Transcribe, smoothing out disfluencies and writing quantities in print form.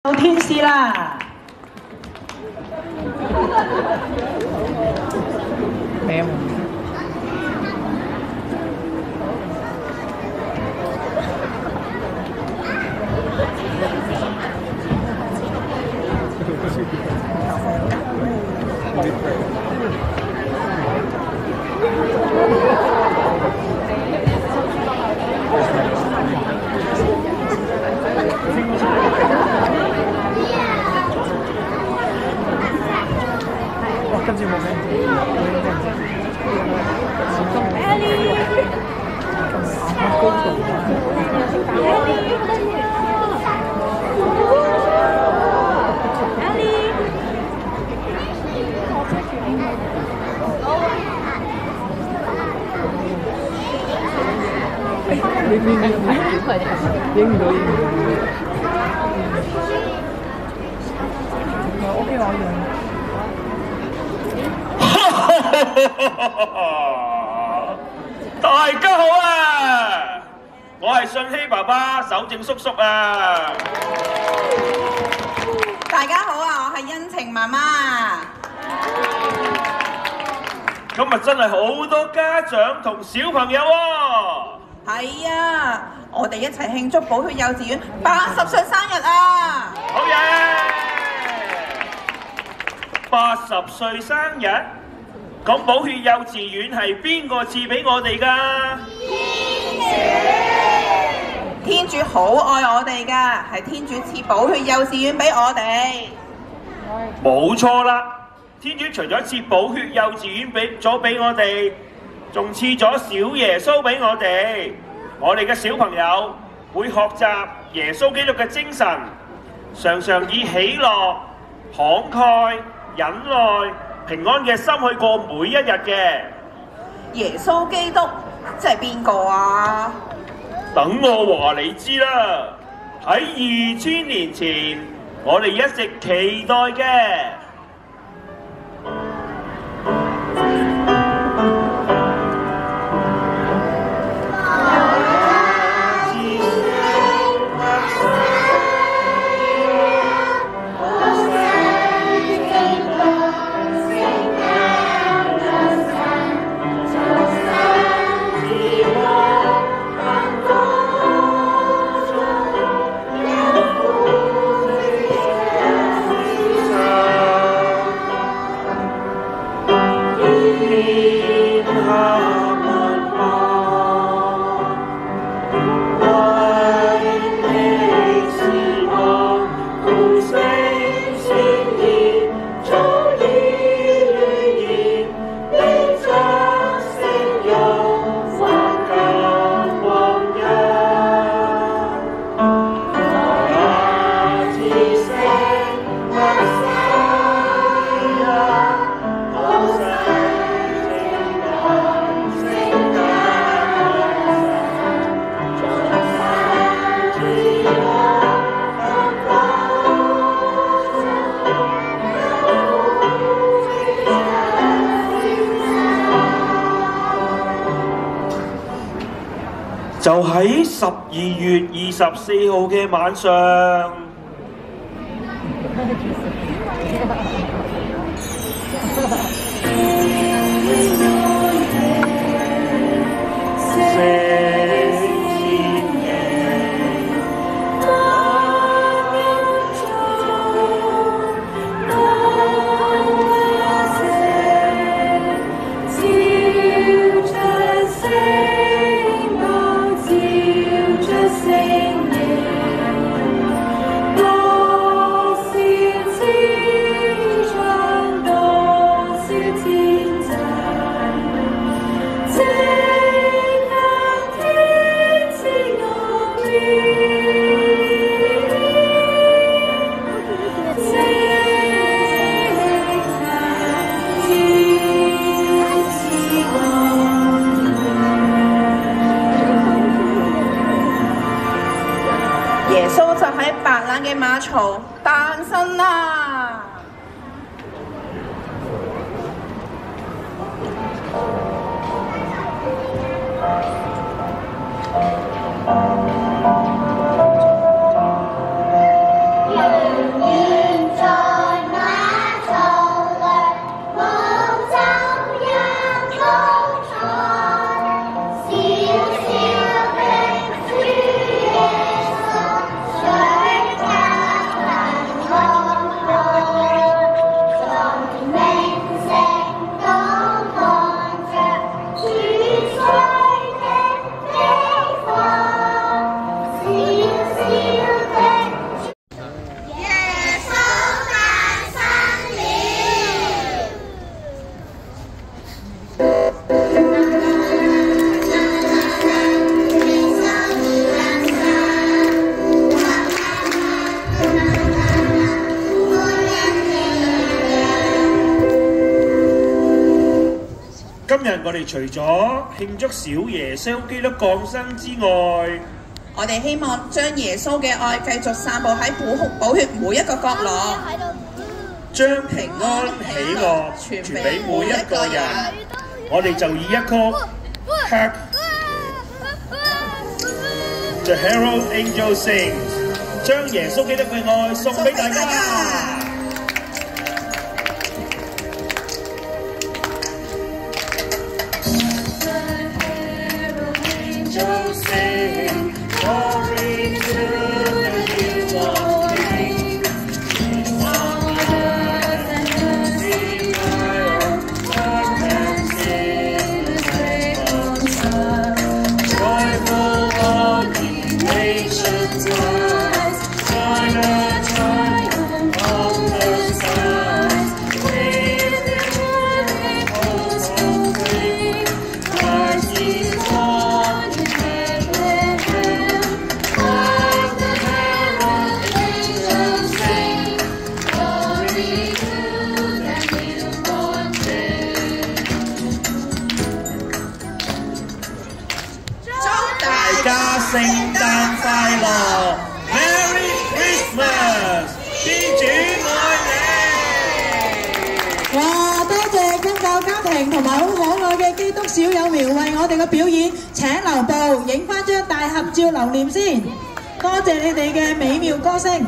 到天使啦！咩？今次冇咩影唔到，OK 我影。大家好啊！我係信希爸爸守正叔叔啊！大家好啊！我係恩晴媽媽。今日真係好多家長同小朋友喎。係啊，我哋一齊慶祝寶血幼稚園80歲生日啊！好嘢！80歲生日。咁寶血幼稚園係邊個賜俾我哋㗎？天主好愛我哋㗎，係天主賜寶血幼稚園俾我哋。冇錯啦！天主除咗賜寶血幼稚園俾我哋，仲賜咗小耶穌俾我哋。我哋嘅小朋友會學習耶穌基督嘅精神，常常以喜樂、慷慨、忍耐、平安嘅心去過每一日嘅。耶穌基督即係邊個啊？等我話你知啦，喺2000年前，我哋一直期待嘅。就喺12月24號嘅晚上，耶穌就喺白冷嘅馬槽誕生啦！今日我哋除咗慶祝小耶穌基督降生之外，我哋希望將耶穌嘅愛繼續散佈喺寶血每一個角落，將平安喜樂傳俾每一個人。我哋就以一曲 Hark the Herald Angels Sing 將耶穌基督嘅愛送俾大家。大家聖誕快樂 ，Merry Christmas！ 天主愛你！哇！多謝公教家庭同埋好可愛嘅基督小幼苗為我哋嘅表演，請留步影返張大合照留念先。多謝你哋嘅美妙歌聲。